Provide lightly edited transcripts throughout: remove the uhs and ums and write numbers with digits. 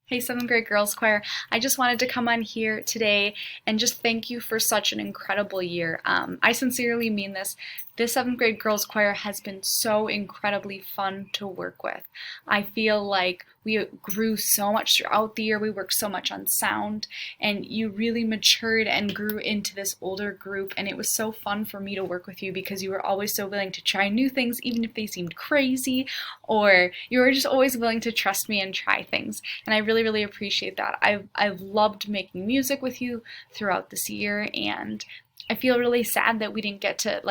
Hey, seventh grade girls choir. I just wanted to come on here today and just thank you for such an incredible year. I sincerely mean this. This seventh grade girls choir has been so incredibly fun to work with. I feel like we grew so much throughout the year. We worked so much on sound, and you really matured and grew into this older group. And it was so fun for me to work with you because you were always so willing to try new things, even if they seemed crazy, or you were just always willing to trust me and try things. And I really appreciate that. I've loved making music with you throughout this year, and I feel really sad that we didn't get to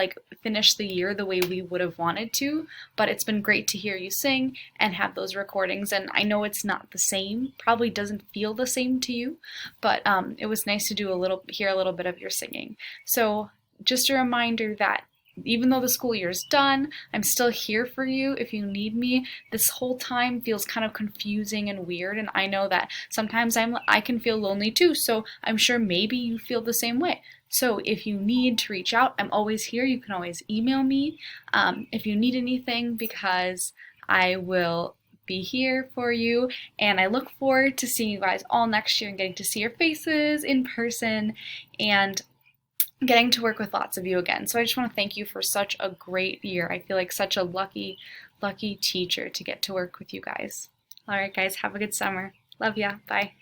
finish the year the way we would have wanted to, but it's been great to hear you sing and have those recordings. And I know it's not the same, probably doesn't feel the same to you, but it was nice to hear a little bit of your singing. So just a reminder that even though the school year's done, I'm still here for you if you need me. This whole time feels kind of confusing and weird, and I know that sometimes I can feel lonely too, so I'm sure maybe you feel the same way. So if you need to reach out, I'm always here. You can always email me if you need anything, because I will be here for you, and I look forward to seeing you guys all next year and getting to see your faces in person and getting to work with lots of you again. So I just want to thank you for such a great year. I feel like such a lucky teacher to get to work with you guys. All right, guys, have a good summer. Love ya. Bye.